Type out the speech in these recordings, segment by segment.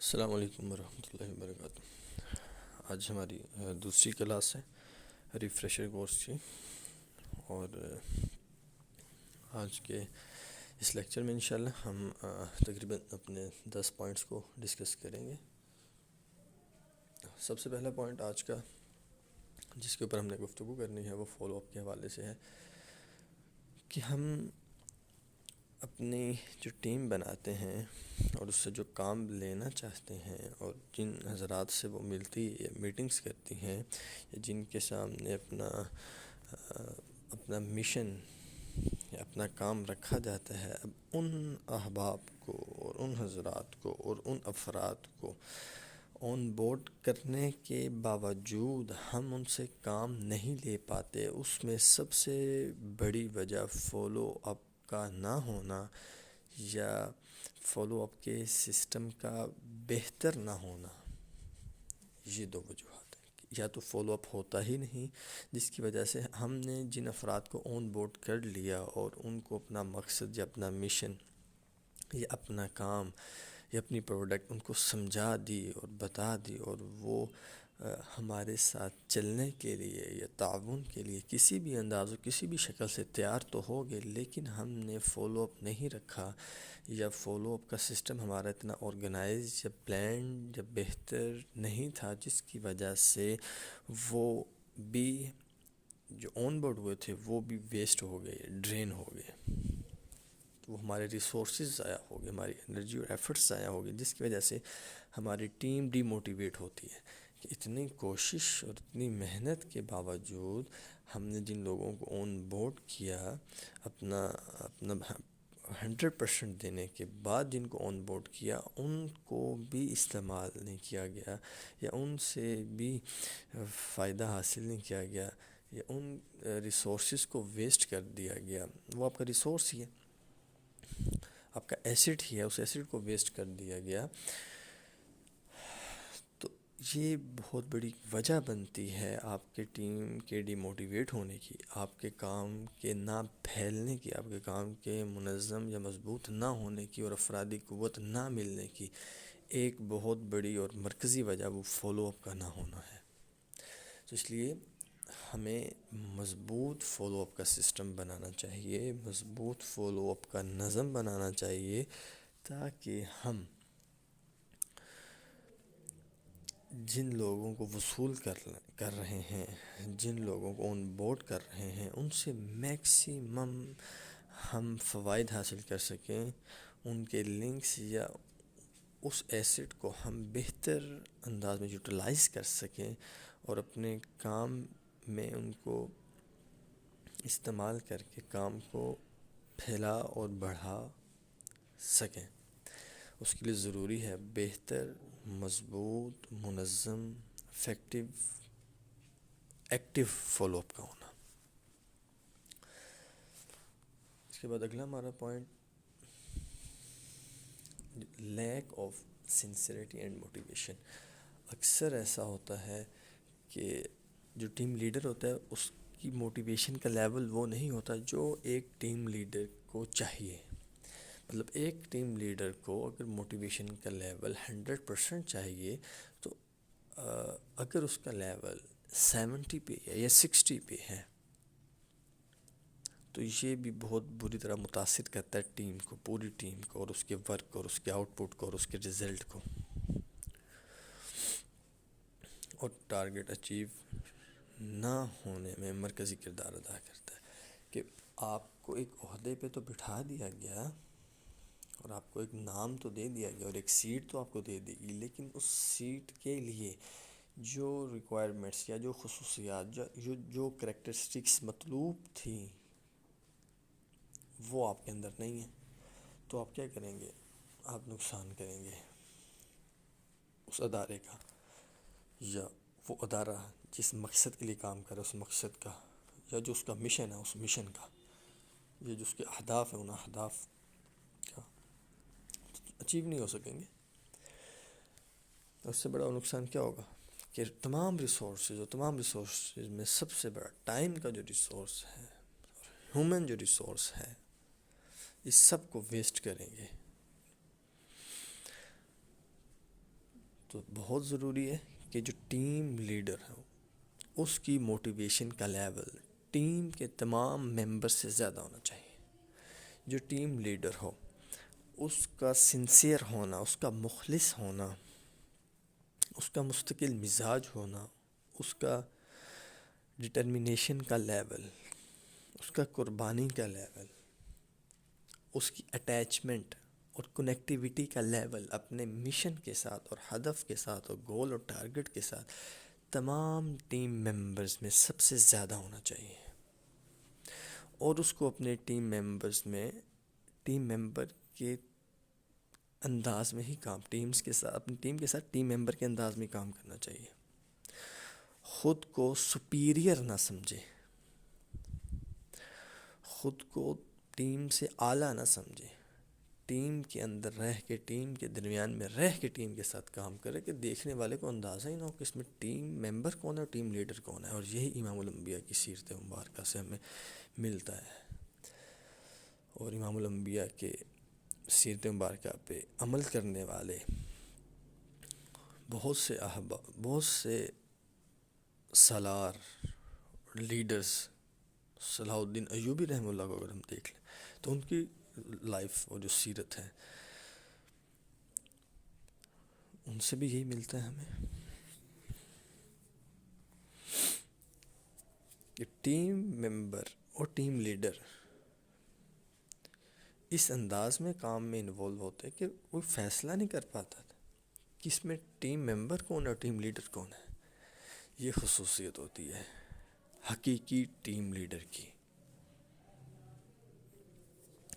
السلام علیکم ورحمۃ اللہ وبرکاتہ۔ آج ہماری دوسری کلاس ہے ریفریشر کورس کی، اور آج کے اس لیکچر میں انشاءاللہ ہم تقریباً اپنے 10 پوائنٹس کو ڈسکس کریں گے۔ سب سے پہلا پوائنٹ آج کا جس کے اوپر ہم نے گفتگو کرنی ہے وہ فالو اپ کے حوالے سے ہے کہ ہم اپنی جو ٹیم بناتے ہیں اور اس سے جو کام لینا چاہتے ہیں اور جن حضرات سے وہ ملتی یا میٹنگز کرتی ہیں یا جن کے سامنے اپنا مشن یا اپنا کام رکھا جاتا ہے، اب ان احباب کو اور ان حضرات کو اور ان افراد کو آن بورڈ کرنے کے باوجود ہم ان سے کام نہیں لے پاتے، اس میں سب سے بڑی وجہ فالو اپ کا نہ ہونا یا فالو اپ کے سسٹم کا بہتر نہ ہونا۔ یہ دو وجوہات ہیں، یا تو فالو اپ ہوتا ہی نہیں، جس کی وجہ سے ہم نے جن افراد کو آن بورڈ کر لیا اور ان کو اپنا مقصد یا اپنا مشن یا اپنا کام یا اپنی پروڈکٹ ان کو سمجھا دی اور بتا دی، اور وہ ہمارے ساتھ چلنے کے لیے یا تعاون کے لیے کسی بھی انداز و کسی بھی شکل سے تیار تو ہو گئے، لیکن ہم نے فالو اپ نہیں رکھا یا فالو اپ کا سسٹم ہمارا اتنا آرگنائز یا پلان یا بہتر نہیں تھا، جس کی وجہ سے وہ بھی جو آن بورڈ ہوئے تھے وہ بھی ویسٹ ہو گئے، ڈرین ہو گئے، تو وہ ہمارے ریسورسز ضائع ہو گئے، ہماری انرجی اور ایفرٹس ضائع ہو گئے، جس کی وجہ سے ہماری ٹیم ڈی موٹیویٹ ہوتی ہے کہ اتنی کوشش اور اتنی محنت کے باوجود ہم نے جن لوگوں کو آن بورڈ کیا، اپنا 100% دینے کے بعد جن کو آن بورڈ کیا، ان کو بھی استعمال نہیں کیا گیا یا ان سے بھی فائدہ حاصل نہیں کیا گیا یا ان ریسورسز کو ویسٹ کر دیا گیا۔ وہ آپ کا ریسورس ہی ہے، آپ کا ایسٹ ہی ہے، اس ایسٹ کو ویسٹ کر دیا گیا، تو یہ بہت بڑی وجہ بنتی ہے آپ کے ٹیم کے ڈی موٹیویٹ ہونے کی، آپ کے کام کے نہ پھیلنے کی، آپ کے کام کے منظم یا مضبوط نہ ہونے کی اور افرادی قوت نہ ملنے کی۔ ایک بہت بڑی اور مرکزی وجہ وہ فالو اپ کا نہ ہونا ہے۔ تو اس لیے ہمیں مضبوط فالو اپ کا سسٹم بنانا چاہیے، مضبوط فالو اپ کا نظم بنانا چاہیے، تاکہ ہم جن لوگوں کو وصول کر رہے ہیں، جن لوگوں کو آن بورڈ کر رہے ہیں، ان سے میکسیمم ہم فوائد حاصل کر سکیں، ان کے لنکس یا اس ایسٹ کو ہم بہتر انداز میں یوٹیلائز کر سکیں اور اپنے کام میں ان کو استعمال کر کے کام کو پھیلا اور بڑھا سکیں۔ اس کے لیے ضروری ہے بہتر، مضبوط، منظم، افیکٹو، ایکٹیو فالو اپ کا ہونا۔ اس کے بعد اگلا ہمارا point, lack of sincerity and motivation. اکثر ایسا ہوتا ہے کہ جو ٹیم لیڈر ہوتا ہے اس کی موٹیویشن کا لیول وہ نہیں ہوتا جو ایک ٹیم لیڈر کو چاہیے۔ مطلب ایک ٹیم لیڈر کو اگر موٹیویشن کا لیول 100% چاہیے، تو اگر اس کا لیول 70 پہ یا 60 پہ ہے تو یہ بھی بہت بری طرح متاثر کرتا ہے ٹیم کو، پوری ٹیم کو، اور اس کے ورک اور اس کے آؤٹ پٹ کو اور اس کے رزلٹ کو، اور ٹارگٹ اچیو نہ ہونے میں مرکزی کردار ادا کرتا ہے۔ کہ آپ کو ایک عہدے پہ تو بٹھا دیا گیا اور آپ کو ایک نام تو دے دیا گیا اور ایک سیٹ تو آپ کو دے دی گئی، لیکن اس سیٹ کے لیے جو ریکوائرمنٹس یا جو خصوصیات جو کریکٹرسٹکس مطلوب تھیں وہ آپ کے اندر نہیں ہیں، تو آپ کیا کریں گے؟ آپ نقصان کریں گے اس ادارے کا، یا وہ ادارہ جس مقصد کے لیے کام کرے اس مقصد کا، یا جو اس کا مشن ہے اس مشن کا، یا جو اس کے اہداف ہیں ان اہداف کا اچیو نہیں ہو سکیں گے۔ اس سے بڑا نقصان کیا ہوگا کہ تمام ریسورسز میں سب سے بڑا ٹائم کا جو ریسورس ہے، ہیومن جو ریسورس ہے، اس سب کو ویسٹ کریں گے۔ تو بہت ضروری ہے کہ جو ٹیم لیڈر ہو اس کی موٹیویشن کا لیول ٹیم کے تمام ممبر سے زیادہ ہونا چاہیے. جو ٹیم لیڈر ہو اس کا سنسیئر ہونا، اس کا مخلص ہونا، اس کا مستقل مزاج ہونا، اس کا ڈٹرمنیشن کا لیول، اس کا قربانی کا لیول، اس کی اٹیچمنٹ اور کنیکٹیویٹی کا لیول اپنے مشن کے ساتھ اور ہدف کے ساتھ اور گول اور ٹارگٹ کے ساتھ تمام ٹیم ممبرز میں سب سے زیادہ ہونا چاہیے. اور اس کو اپنے ٹیم ممبرز میں ٹیم ممبر کے انداز میں ہی ٹیمز کے ساتھ اپنی ٹیم کے ساتھ ٹیم ممبر کے انداز میں کام کرنا چاہیے. خود کو سپیریئر نہ سمجھے، خود کو ٹیم سے اعلیٰ نہ سمجھے. ٹیم کے اندر رہ کے، ٹیم کے درمیان میں رہ کے ٹیم کے ساتھ کام کرے کہ دیکھنے والے کو اندازہ ہی نہ ہو کہ اس میں ٹیم ممبر کون ہے اور ٹیم لیڈر کون ہے. اور یہی امام الانبیاء کی سیرت مبارکہ سے ہمیں ملتا ہے. اور امام الانبیاء کے سیرت مبارکہ پہ عمل کرنے والے بہت سے سالار لیڈرز، صلاح الدین ایوبی رحمہ اللہ کو اگر ہم دیکھ لیں تو ان کی لائف اور جو سیرت ہے ان سے بھی یہی ملتا ہے ہمیں کہ ٹیم ممبر اور ٹیم لیڈر اس انداز میں کام میں انوالو ہوتے کہ کوئی فیصلہ نہیں کر پاتا تھا کہ اس میں ٹیم ممبر کون ہے اور ٹیم لیڈر کون ہے. یہ خصوصیت ہوتی ہے حقیقی ٹیم لیڈر کی.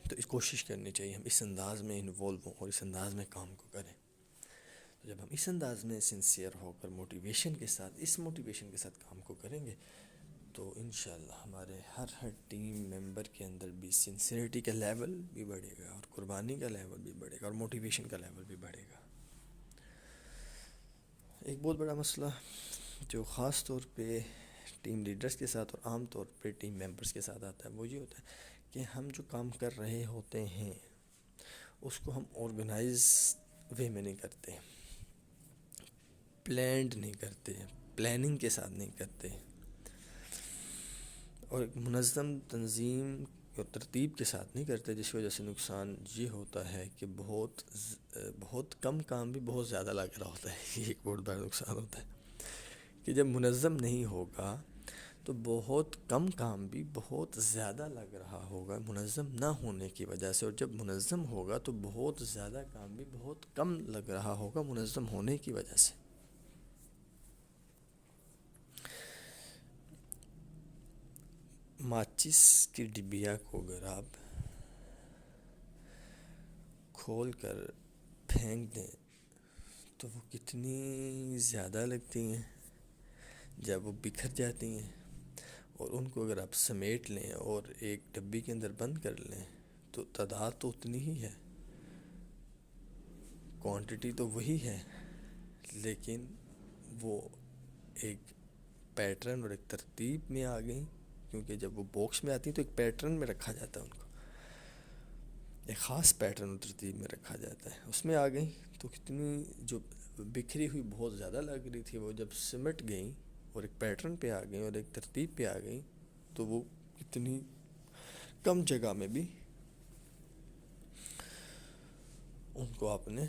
تو اس کوشش کرنی چاہیے ہم اس انداز میں انوالو ہوں اور اس انداز میں کام کو کریں. تو جب ہم اس انداز میں سنسیئر ہو کر موٹیویشن کے ساتھ کام کو کریں گے تو انشاءاللہ ہمارے ہر ٹیم ممبر کے اندر بھی سنسیئرٹی کا لیول بھی بڑھے گا اور قربانی کا لیول بھی بڑھے گا اور موٹیویشن کا لیول بھی بڑھے گا. ایک بہت بڑا مسئلہ جو خاص طور پہ ٹیم لیڈرز کے ساتھ اور عام طور پہ ٹیم ممبرز کے ساتھ آتا ہے وہ یہ ہوتا ہے کہ ہم جو کام کر رہے ہوتے ہیں اس کو ہم آرگنائز وے میں نہیں کرتے، پلانڈ نہیں کرتے، پلاننگ کے ساتھ نہیں کرتے، اور ایک منظم تنظیم اور ترتیب کے ساتھ نہیں کرتے. جس کی وجہ سے نقصان یہ ہوتا ہے کہ بہت کم کام بھی بہت زیادہ لگ رہا ہوتا ہے. یہ ایک بہت بڑا نقصان ہوتا ہے کہ جب منظم نہیں ہوگا تو بہت کم کام بھی بہت زیادہ لگ رہا ہوگا منظم نہ ہونے کی وجہ سے، اور جب منظم ہوگا تو بہت زیادہ کام بھی بہت کم لگ رہا ہوگا منظم ہونے کی وجہ سے. ماچس کی ڈبیا کو اگر آپ کھول کر پھینک دیں تو وہ کتنی زیادہ لگتی ہیں جب وہ بکھر جاتی ہیں، اور ان کو اگر آپ سمیٹ لیں اور ایک ڈبی کے اندر بند کر لیں تو تعداد تو اتنی ہی ہے، کوانٹٹی تو وہی ہے، لیکن وہ ایک پیٹرن اور ایک ترتیب میں آ گئی. کیونکہ جب وہ باکس میں آتی ہیں تو ایک پیٹرن میں رکھا جاتا ہے، ان کو ایک خاص پیٹرن اور ترتیب میں رکھا جاتا ہے. اس میں آ گئی تو کتنی جو بکھری ہوئی بہت زیادہ لگ رہی تھی وہ جب سمٹ گئیں اور ایک پیٹرن پہ آ گئیں اور ایک ترتیب پہ آ گئیں تو وہ کتنی کم جگہ میں بھی ان کو آپ نے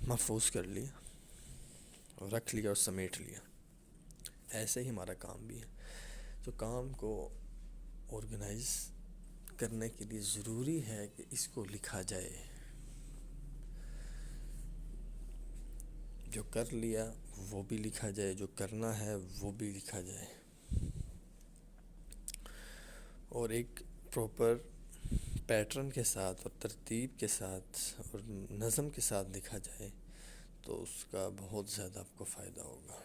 محفوظ کر لیا اور رکھ لیا اور سمیٹ لیا. ایسے ہی ہمارا کام بھی ہے. تو کام کو آرگنائز کرنے کے لیے ضروری ہے کہ اس کو لکھا جائے. جو کر لیا وہ بھی لکھا جائے، جو کرنا ہے وہ بھی لکھا جائے، اور ایک پراپر پیٹرن کے ساتھ اور ترتیب کے ساتھ اور نظم کے ساتھ لکھا جائے تو اس کا بہت زیادہ آپ کو فائدہ ہوگا.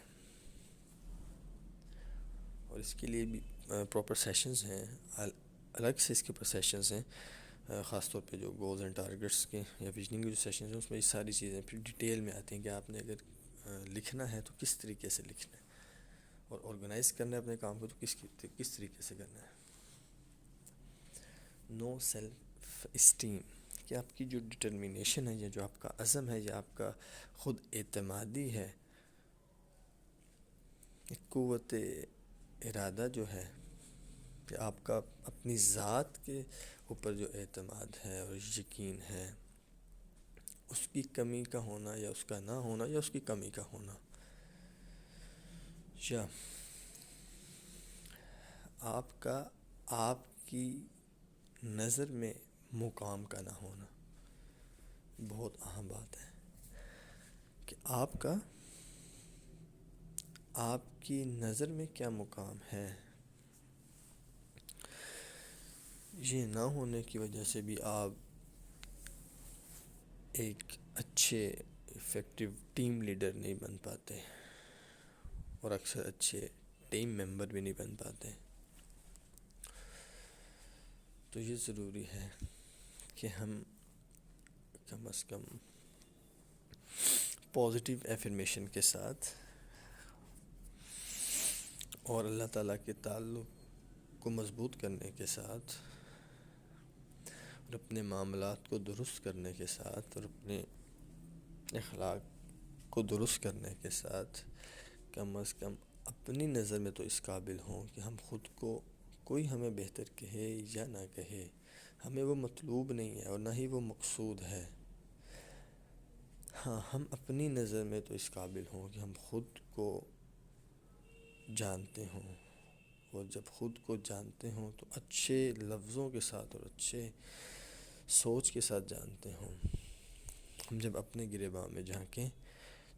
اور اس کے لیے بھی پراپر سیشنز ہیں، الگ سے اس کے اوپر سیشنز ہیں، خاص طور پہ جو گولز اینڈ ٹارگٹس کے یا ویژننگ کے جو سیشنز ہیں اس میں یہ ساری چیزیں پھر ڈیٹیل میں آتی ہیں کہ آپ نے اگر لکھنا ہے تو کس طریقے سے لکھنا ہے، اور آرگنائز کرنا ہے اپنے کام کو تو کس طریقے سے کرنا ہے. نو سیلف اسٹیم کہ آپ کی جو ڈٹرمینیشن ہے یا جو آپ کا عزم ہے یا آپ کا خود اعتمادی ہے، ایک قوت ارادہ جو ہے، کہ آپ کا اپنی ذات کے اوپر جو اعتماد ہے اور یقین ہے، اس کی کمی کا ہونا یا اس کا نہ ہونا یا اس کی کمی کا ہونا، یا آپ کا آپ کی نظر میں مقام کا نہ ہونا، بہت اہم بات ہے کہ آپ کا آپ کی نظر میں کیا مقام ہے۔ یہ نہ ہونے کی وجہ سے بھی آپ ایک اچھے افیکٹو ٹیم لیڈر نہیں بن پاتے، اور اکثر اچھے ٹیم ممبر بھی نہیں بن پاتے۔ تو یہ ضروری ہے کہ ہم کم از کم پازیٹیو ایفرمیشن کے ساتھ اور اللہ تعالیٰ کے تعلق کو مضبوط کرنے کے ساتھ اور اپنے معاملات کو درست کرنے کے ساتھ اور اپنے اخلاق کو درست کرنے کے ساتھ کم از کم اپنی نظر میں تو اس قابل ہوں کہ ہم خود کو، کوئی ہمیں بہتر کہے یا نہ کہے، ہمیں وہ مطلوب نہیں ہے اور نہ ہی وہ مقصود ہے۔ ہاں، ہم اپنی نظر میں تو اس قابل ہوں کہ ہم خود کو جانتے ہوں، اور جب خود کو جانتے ہوں تو اچھے لفظوں کے ساتھ اور اچھے سوچ کے ساتھ جانتے ہوں۔ ہم جب اپنے گریباں میں جھانکیں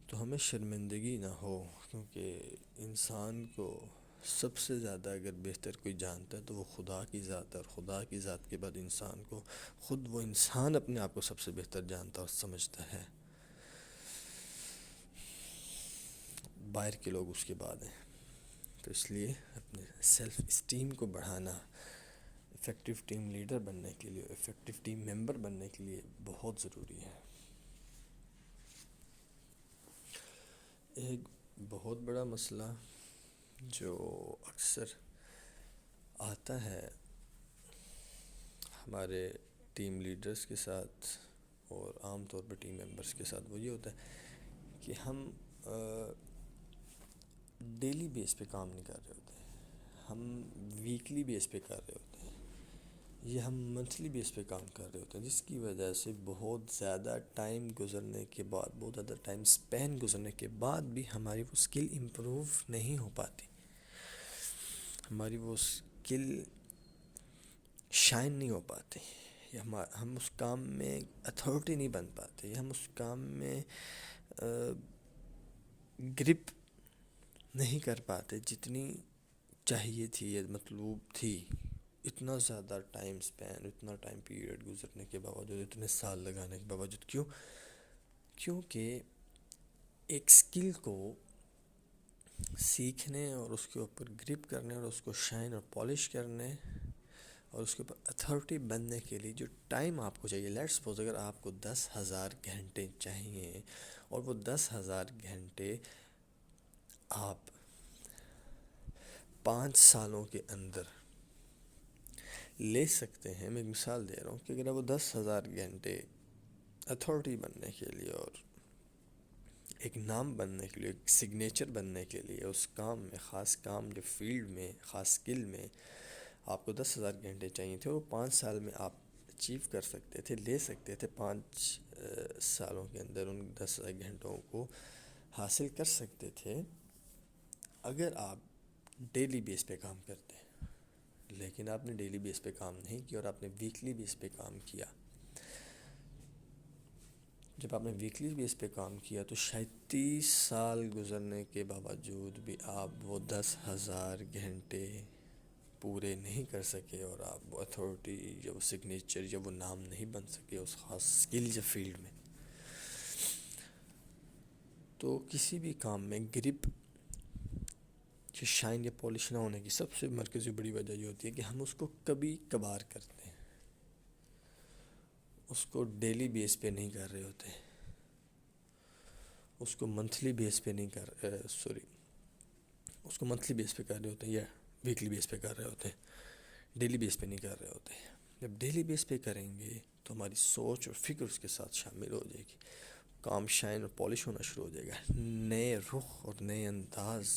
تو ہمیں شرمندگی نہ ہو، کیونکہ انسان کو سب سے زیادہ اگر بہتر کوئی جانتا ہے تو وہ خدا کی ذات ہے، اور خدا کی ذات کے بعد انسان کو خود وہ انسان اپنے آپ کو سب سے بہتر جانتا اور سمجھتا ہے، باہر کے لوگ اس کے بعد ہیں۔ تو اس لیے اپنے سیلف اسٹیم کو بڑھانا افیکٹو ٹیم لیڈر بننے کے لیے، افیکٹو ٹیم ممبر بننے کے لیے بہت ضروری ہے۔ ایک بہت بڑا مسئلہ جو اکثر آتا ہے ہمارے ٹیم لیڈرز کے ساتھ اور عام طور پر ٹیم ممبرز کے ساتھ، وہ یہ ہوتا ہے کہ ہم ڈیلی بیس پہ کام نہیں کر رہے ہوتے، ہم ویکلی بیس پہ کر رہے ہوتے ہیں، یہ ہم منتھلی بیس پہ کام کر رہے ہوتے ہیں، جس کی وجہ سے بہت زیادہ ٹائم گزرنے کے بعد، بہت زیادہ ٹائم سپین گزرنے کے بعد بھی ہماری وہ اسکل امپروو نہیں ہو پاتی، ہماری وہ اسکل شائن نہیں ہو پاتی، ہم اس کام میں اتھارٹی نہیں بن پاتے، ہم اس کام میں گرپ نہیں کر پاتے جتنی چاہیے تھی یا مطلوب تھی۔ اتنا زیادہ ٹائم سپین، اتنا ٹائم پیریڈ گزرنے کے باوجود، اتنے سال لگانے کے باوجود، کیونکہ ایک سکل کو سیکھنے اور اس کے اوپر گرپ کرنے اور اس کو شائن اور پالش کرنے اور اس کے اوپر اتھارٹی بننے کے لیے جو ٹائم آپ کو چاہیے، لیٹس سپوز اگر آپ کو 10,000 گھنٹے چاہیے اور وہ 10,000 گھنٹے آپ 5 سالوں کے اندر لے سکتے ہیں، میں ایک مثال دے رہا ہوں کہ اگر وہ 10,000 گھنٹے اتھارٹی بننے کے لیے اور ایک نام بننے کے لیے، ایک سگنیچر بننے کے لیے، اس کام میں، خاص کام جو فیلڈ میں، خاص سکل میں آپ کو 10,000 گھنٹے چاہیے تھے، وہ 5 سال میں آپ اچیو کر سکتے تھے، لے سکتے تھے، 5 سالوں کے اندر ان 10,000 گھنٹوں کو حاصل کر سکتے تھے اگر آپ ڈیلی بیس پہ کام کرتے ہیں۔ لیکن آپ نے ڈیلی بیس پہ کام نہیں کیا اور آپ نے ویکلی بیس پہ کام کیا۔ جب آپ نے ویکلی بیس پہ کام کیا تو شاید 30 سال گزرنے کے باوجود بھی آپ وہ 10,000 گھنٹے پورے نہیں کر سکے، اور آپ وہ اتھارٹی یا وہ سگنیچر یا وہ نام نہیں بن سکے اس خاص سکل یا فیلڈ میں۔ تو کسی بھی کام میں گرپ کہ شائن یا پالش نہ ہونے کی سب سے مرکزی بڑی وجہ یہ ہوتی ہے کہ ہم اس کو کبھی کبھار کرتے ہیں، اس کو ڈیلی بیس پہ نہیں کر رہے ہوتے، اس کو منتھلی بیس پہ نہیں منتھلی بیس پہ کر رہے ہوتے ہیں یا ویکلی بیس پہ کر رہے ہوتے ہیں، ڈیلی بیس پہ نہیں کر رہے ہوتے۔ جب ڈیلی بیس پہ کریں گے تو ہماری سوچ اور فکر اس کے ساتھ شامل ہو جائے گی، کام شائن اور پالش ہونا شروع ہو جائے گا، نئے رخ اور نئے انداز،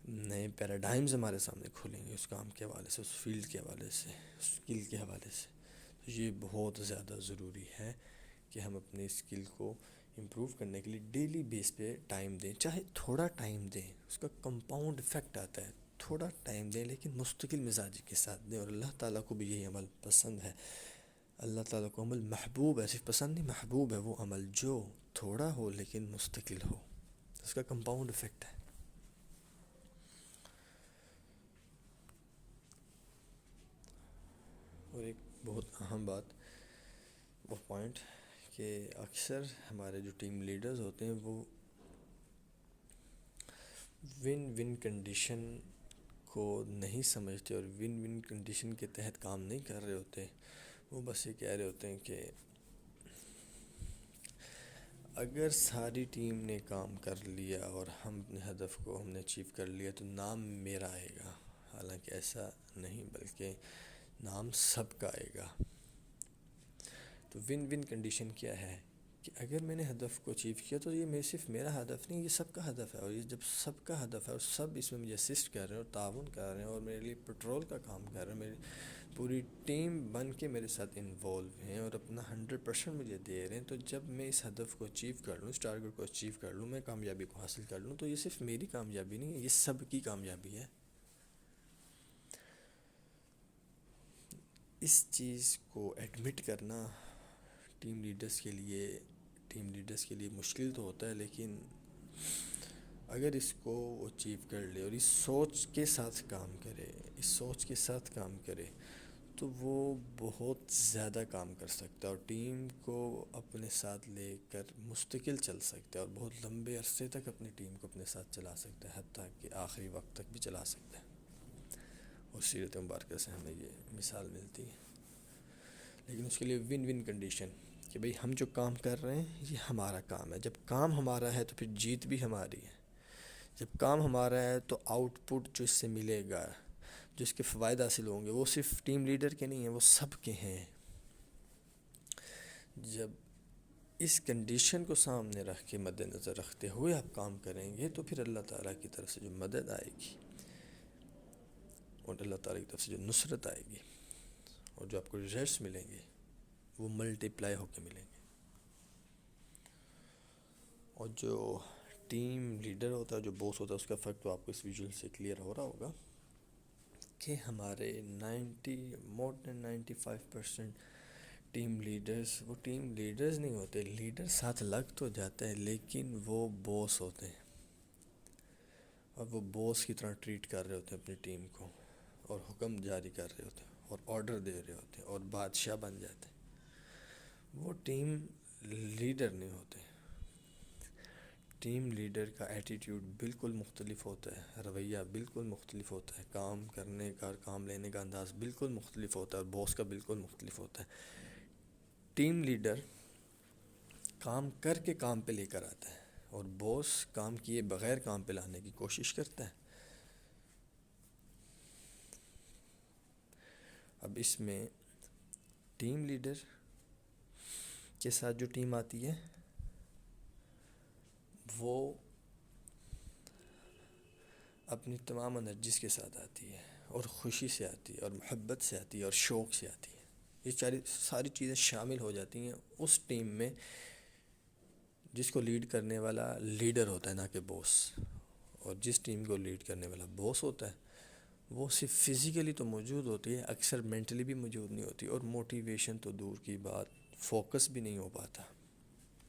نئے پیراڈائمز ہمارے سامنے کھولیں گے اس کام کے حوالے سے، اس فیلڈ کے حوالے سے، اس اسکل کے حوالے سے۔ تو یہ بہت زیادہ ضروری ہے کہ ہم اپنے اسکل کو امپروو کرنے کے لیے ڈیلی بیس پہ ٹائم دیں، چاہے تھوڑا ٹائم دیں، اس کا کمپاؤنڈ افیکٹ آتا ہے، تھوڑا ٹائم دیں لیکن مستقل مزاجی کے ساتھ دیں، اور اللہ تعالیٰ کو بھی یہی عمل پسند ہے۔ اللہ تعالیٰ کو عمل محبوب ہے، صرف پسند نہیں، محبوب ہے وہ عمل جو تھوڑا ہو لیکن مستقل ہو، اس کا کمپاؤنڈ افیکٹ ہے۔ اور ایک بہت اہم بات، وہ پوائنٹ کہ اکثر ہمارے جو ٹیم لیڈرز ہوتے ہیں وہ ون ون کنڈیشن کو نہیں سمجھتے اور ون ون کنڈیشن کے تحت کام نہیں کر رہے ہوتے۔ وہ بس یہ کہہ رہے ہوتے ہیں کہ اگر ساری ٹیم نے کام کر لیا اور ہم اپنے ہدف کو ہم نے اچیو کر لیا تو نام میرا آئے گا، حالانکہ ایسا نہیں، بلکہ نام سب کا آئے گا۔ تو ون ون کنڈیشن کیا ہے کہ اگر میں نے ہدف کو اچیو کیا تو یہ صرف میرا ہدف نہیں، یہ سب کا ہدف ہے، اور یہ جب سب کا ہدف ہے اور سب اس میں مجھے اسسٹ کر رہے ہیں اور تعاون کر رہے ہیں اور میرے لیے پیٹرول کا کام کر رہے ہیں، میری پوری ٹیم بن کے میرے ساتھ انوالو ہیں اور اپنا 100% مجھے دے رہے ہیں، تو جب میں اس ہدف کو اچیو کر لوں، اس ٹارگٹ کو اچیو کر لوں، میں کامیابی کو حاصل کر لوں، تو یہ صرف میری کامیابی نہیں ہے، یہ سب کی کامیابی ہے۔ اس چیز کو ایڈمٹ کرنا ٹیم لیڈرز کے لیے مشکل تو ہوتا ہے، لیکن اگر اس کو اچیو کر لے اور اس سوچ کے ساتھ کام کرے تو وہ بہت زیادہ کام کر سکتا ہے اور ٹیم کو اپنے ساتھ لے کر مستقل چل سکتا ہے اور بہت لمبے عرصے تک اپنی ٹیم کو اپنے ساتھ چلا سکتا ہے، حتیٰ کہ آخری وقت تک بھی چلا سکتا ہے۔ اور سیرت مبارکہ سے ہمیں یہ مثال ملتی ہے، لیکن اس کے لیے ون ون کنڈیشن کہ بھئی ہم جو کام کر رہے ہیں یہ ہمارا کام ہے، جب کام ہمارا ہے تو پھر جیت بھی ہماری ہے، جب کام ہمارا ہے تو آؤٹ پٹ جو اس سے ملے گا، جو اس کے فوائد حاصل ہوں گے، وہ صرف ٹیم لیڈر کے نہیں ہیں، وہ سب کے ہیں۔ جب اس کنڈیشن کو سامنے رکھ کے مد نظر رکھتے ہوئے آپ کام کریں گے تو پھر اللہ تعالیٰ کی طرف سے جو مدد آئے گی اور اللہ تعالیٰ کی طرف سے جو نصرت آئے گی اور جو آپ کو ریزلٹس ملیں گے وہ ملٹی پلائی ہو کے ملیں گے۔ اور جو ٹیم لیڈر ہوتا ہے، جو باس ہوتا ہے، اس کا فرق تو آپ کو اس ویژول سے کلیئر ہو رہا ہوگا کہ ہمارے مور دین 95% ٹیم لیڈرز، وہ ٹیم لیڈرز نہیں ہوتے، لیڈر ساتھ لگ تو جاتا ہے لیکن وہ باس ہوتے ہیں اور وہ باس کی طرح ٹریٹ کر رہے ہوتے ہیں اپنی ٹیم کو اور حکم جاری کر رہے ہوتے ہیں اور آرڈر دے رہے ہوتے ہیں اور بادشاہ بن جاتے ہیں۔ وہ ٹیم لیڈر نہیں ہوتے۔ ٹیم لیڈر کا ایٹیٹیوڈ بالکل مختلف ہوتا ہے، رویہ بالکل مختلف ہوتا ہے، کام کرنے کا، کام لینے کا انداز بالکل مختلف ہوتا ہے اور باس کا بالکل مختلف ہوتا ہے۔ ٹیم لیڈر کام کر کے کام پہ لے کر آتا ہے اور باس کام کیے بغیر کام پہ لانے کی کوشش کرتا ہے۔ اب اس میں ٹیم لیڈر کے ساتھ جو ٹیم آتی ہے وہ اپنی تمام انرجیز کے ساتھ آتی ہے اور خوشی سے آتی ہے اور محبت سے آتی ہے اور شوق سے آتی ہے، یہ ساری چیزیں شامل ہو جاتی ہیں اس ٹیم میں جس کو لیڈ کرنے والا لیڈر ہوتا ہے، نہ کہ باس۔ اور جس ٹیم کو لیڈ کرنے والا باس ہوتا ہے وہ صرف فزیکلی تو موجود ہوتی ہے، اکثر مینٹلی بھی موجود نہیں ہوتی، اور موٹیویشن تو دور کی بات، فوکس بھی نہیں ہو پاتا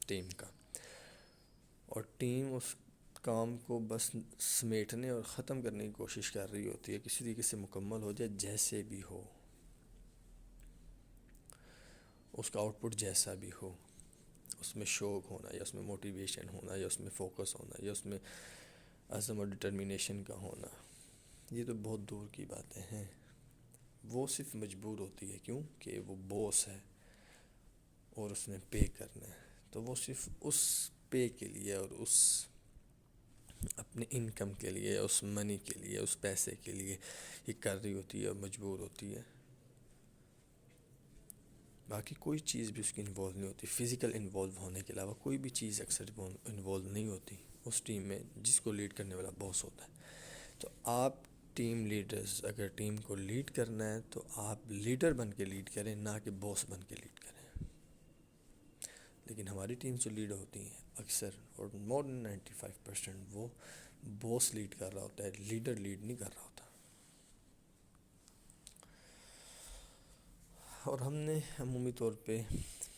ٹیم کا، اور ٹیم اس کام کو بس سمیٹنے اور ختم کرنے کی کوشش کر رہی ہوتی ہے، کسی طریقے سے مکمل ہو جائے، جیسے بھی ہو، اس کا آؤٹ پٹ جیسا بھی ہو، اس میں شوق ہونا یا اس میں موٹیویشن ہونا یا اس میں فوکس ہونا یا اس میں عزم اور ڈٹرمینیشن کا ہونا، یہ تو بہت دور کی باتیں ہیں۔ وہ صرف مجبور ہوتی ہے، کیوں کہ وہ باس ہے اور اس نے پے کرنا ہے، تو وہ صرف اس پے کے لیے اور اس اپنے انکم کے لیے، اس منی کے لیے، اس پیسے کے لیے یہ کر رہی ہوتی ہے اور مجبور ہوتی ہے۔ باقی کوئی چیز بھی اس کی انوالو نہیں ہوتی، فزیکل انوالو ہونے کے علاوہ کوئی بھی چیز اکثر انوالو نہیں ہوتی اس ٹیم میں جس کو لیڈ کرنے والا باس ہوتا ہے۔ تو آپ ٹیم لیڈرز اگر ٹیم کو لیڈ کرنا ہے تو آپ لیڈر بن کے لیڈ کریں، نہ کہ باس بن کے لیڈ کریں۔ لیکن ہماری ٹیم جو لیڈ ہوتی ہیں اکثر اور مور دین 95% وہ باس لیڈ کر رہا ہوتا ہے، لیڈر لیڈ نہیں کر رہا ہوتا۔ اور ہم نے عمومی طور پہ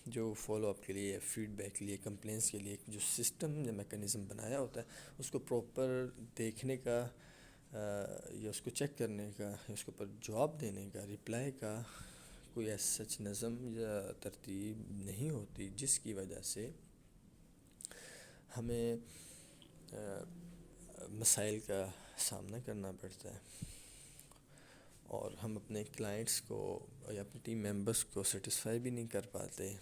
جو فالو اپ کے لیے، فیڈ بیک کے لیے، کمپلینس کے لیے جو سسٹم یا میکانزم بنایا ہوتا ہے اس کو پراپر دیکھنے کا یا اس کو چیک کرنے کا یا اس کے اوپر جواب دینے کا، رپلائی کا کوئی ایسا سچ نظم یا ترتیب نہیں ہوتی، جس کی وجہ سے ہمیں مسائل کا سامنا کرنا پڑتا ہے اور ہم اپنے کلائنٹس کو یا اپنے ٹیم ممبرس کو سیٹسفائی بھی نہیں کر پاتے۔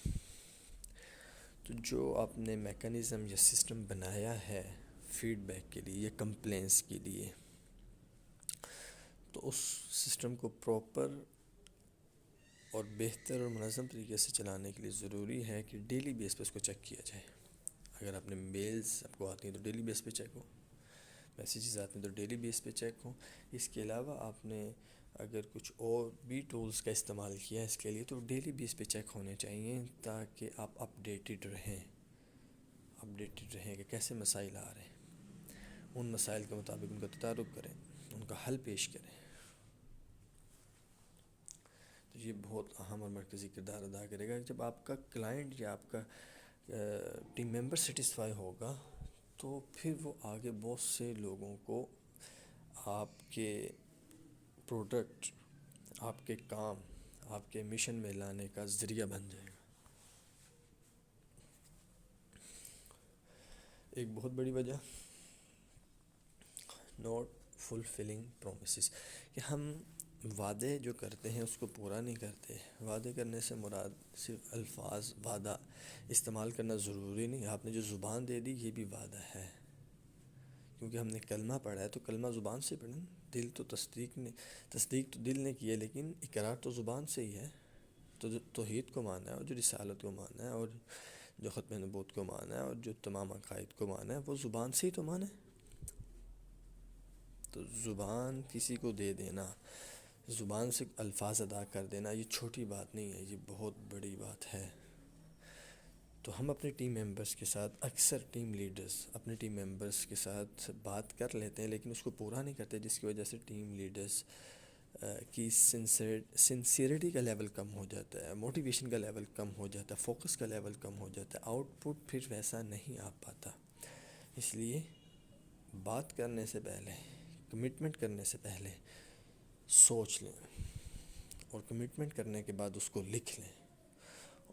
تو جو آپ نے میکانزم یا سسٹم بنایا ہے فیڈ بیک کے لیے یا کمپلینس کے لیے، تو اس سسٹم کو پراپر اور بہتر اور منظم طریقے سے چلانے کے لیے ضروری ہے کہ ڈیلی بیس پہ اس کو چیک کیا جائے۔ اگر آپ نے میلز آپ کو آتی ہیں تو ڈیلی بیس پہ چیک ہو، میسیجز آتے ہیں تو ڈیلی بیس پہ چیک ہوں۔ اس کے علاوہ آپ نے اگر کچھ اور بھی ٹولز کا استعمال کیا ہے اس کے لیے تو ڈیلی بیس پہ چیک ہونے چاہیے، تاکہ آپ اپڈیٹڈ رہیں کہ کیسے مسائل آ رہے ہیں، ان مسائل کے مطابق ان کا تدارک کریں، ان کا حل پیش کریں۔ تو یہ بہت اہم اور مرکزی کردار ادا کرے گا۔ جب آپ کا کلائنٹ یا آپ کا ٹیم ممبر سیٹسفائی ہوگا تو پھر وہ آگے بہت سے لوگوں کو آپ کے پروڈکٹ، آپ کے کام، آپ کے مشن میں لانے کا ذریعہ بن جائے گا۔ ایک بہت بڑی وجہ ناٹ فلفلنگ پرومسز، کہ ہم وعدے جو کرتے ہیں اس کو پورا نہیں کرتے۔ وعدے کرنے سے مراد صرف الفاظ وعدہ استعمال کرنا ضروری نہیں، آپ نے جو زبان دے دی یہ بھی وعدہ ہے، کیونکہ ہم نے کلمہ پڑھا ہے تو کلمہ زبان سے پڑھا، دل تو تصدیق تو دل نے کی ہے، لیکن اقرار تو زبان سے ہی ہے۔ تو جو توحید کو مانا ہے اور جو رسالت کو مانا ہے اور جو ختم نبوت کو مانا ہے اور جو تمام عقائد کو مانا ہے وہ زبان سے ہی تو مانا ہے۔ تو زبان کسی کو دے دینا، زبان سے الفاظ ادا کر دینا، یہ چھوٹی بات نہیں ہے، یہ بہت بڑی بات ہے۔ تو ہم اپنے ٹیم ممبرس کے ساتھ، اکثر ٹیم لیڈرز اپنے ٹیم ممبرس کے ساتھ بات کر لیتے ہیں لیکن اس کو پورا نہیں کرتے، جس کی وجہ سے ٹیم لیڈرز کی سنسیئرٹی کا لیول کم ہو جاتا ہے، موٹیویشن کا لیول کم ہو جاتا ہے، فوکس کا لیول کم ہو جاتا ہے، آؤٹ پٹ پھر ویسا نہیں آ پاتا۔ اس لیے بات کرنے سے پہلے، کمٹمنٹ کرنے سے پہلے سوچ لیں، اور کمٹمنٹ کرنے کے بعد اس کو لکھ لیں،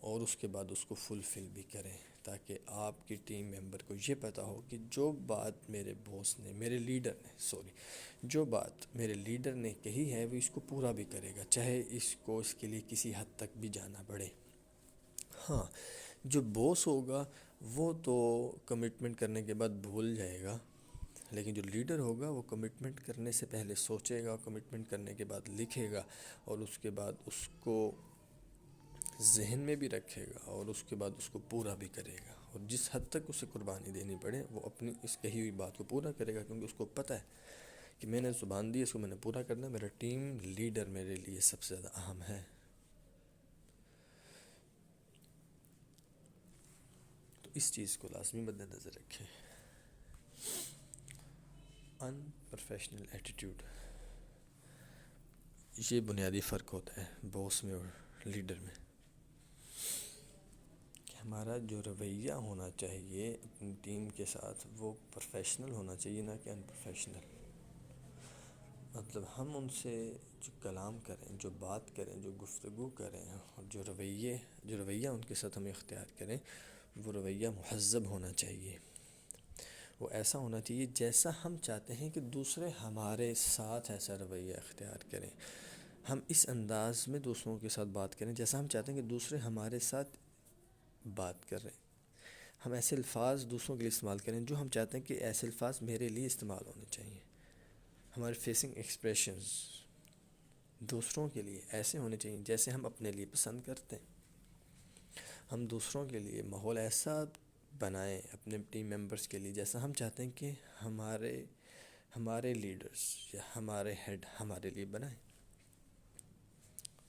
اور اس کے بعد اس کو فلفل بھی کریں، تاکہ آپ کی ٹیم ممبر کو یہ پتہ ہو کہ جو بات میرے باس نے، جو بات میرے لیڈر نے کہی ہے وہ اس کو پورا بھی کرے گا، چاہے اس کو اس کے لیے کسی حد تک بھی جانا پڑے۔ ہاں، جو باس ہوگا وہ تو کمٹمنٹ کرنے کے بعد بھول جائے گا، لیکن جو لیڈر ہوگا وہ کمٹمنٹ کرنے سے پہلے سوچے گا، کمٹمنٹ کرنے کے بعد لکھے گا، اور اس کے بعد اس کو ذہن میں بھی رکھے گا، اور اس کے بعد اس کو پورا بھی کرے گا، اور جس حد تک اسے قربانی دینی پڑے وہ اپنی اس کہی ہوئی بات کو پورا کرے گا، کیونکہ اس کو پتہ ہے کہ میں نے زبان دی، اس کو میں نے پورا کرنا ہے، میرا ٹیم لیڈر میرے لیے سب سے زیادہ اہم ہے۔ تو اس چیز کو لازمی مد نظر رکھیں۔ ان پروفیشنل ایٹیٹیوڈ، یہ بنیادی فرق ہوتا ہے باس میں اور لیڈر میں، کہ ہمارا جو رویہ ہونا چاہیے اپنی ٹیم کے ساتھ وہ پروفیشنل ہونا چاہیے، نہ کہ ان پروفیشنل۔ مطلب ہم ان سے جو کلام کریں، جو بات کریں، جو گفتگو کریں، اور جو رویہ ان کے ساتھ ہم اختیار کریں، وہ رویہ مہذب ہونا چاہیے، وہ ایسا ہونا چاہیے جیسا ہم چاہتے ہیں کہ دوسرے ہمارے ساتھ ایسا رویہ اختیار کریں۔ ہم اس انداز میں دوسروں کے ساتھ بات کریں جیسا ہم چاہتے ہیں کہ دوسرے ہمارے ساتھ بات کر رہے ہیں۔ ہم ایسے الفاظ دوسروں کے لیے استعمال کریں جو ہم چاہتے ہیں کہ ایسے الفاظ میرے لیے استعمال ہونے چاہیے۔ ہمارے فیسنگ ایکسپریشنز دوسروں کے لیے ایسے ہونے چاہیے جیسے ہم اپنے لیے پسند کرتے ہیں۔ ہم دوسروں کے لیے ماحول ایسا بنائیں اپنے ٹیم ممبرس کے لیے جیسا ہم چاہتے ہیں کہ ہمارے لیڈرز یا ہمارے ہیڈ ہمارے لیے بنائیں.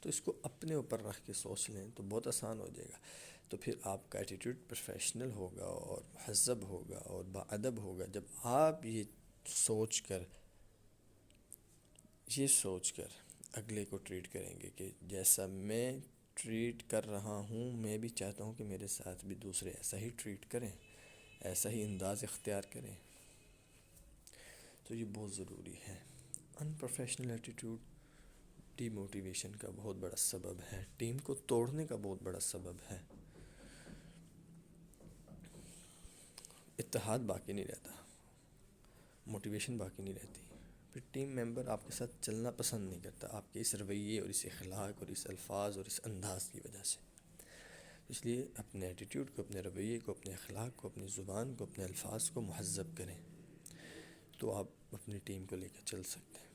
تو اس کو اپنے اوپر رکھ کے سوچ لیں تو بہت آسان ہو جائے گا. تو پھر آپ کا ایٹیٹیوڈ پروفیشنل ہوگا اور مہذب ہوگا اور باادب ہوگا جب آپ یہ سوچ کر اگلے کو ٹریٹ کریں گے کہ جیسا میں ٹریٹ کر رہا ہوں میں بھی چاہتا ہوں کہ میرے ساتھ بھی دوسرے ایسا ہی ٹریٹ کریں، ایسا ہی انداز اختیار کریں. تو یہ بہت ضروری ہے. ان پروفیشنل ایٹیٹیوڈ ڈی موٹیویشن کا بہت بڑا سبب ہے، ٹیم کو توڑنے کا بہت بڑا سبب ہے. اتحاد باقی نہیں رہتا، موٹیویشن باقی نہیں رہتی. پھر ٹیم ممبر آپ کے ساتھ چلنا پسند نہیں کرتا آپ کے اس رویے اور اس اخلاق اور اس الفاظ اور اس انداز کی وجہ سے. اس لیے اپنے ایٹیٹیوڈ کو، اپنے رویے کو، اپنے اخلاق کو، اپنی زبان کو، اپنے الفاظ کو مہذب کریں تو آپ اپنی ٹیم کو لے کر چل سکتے ہیں.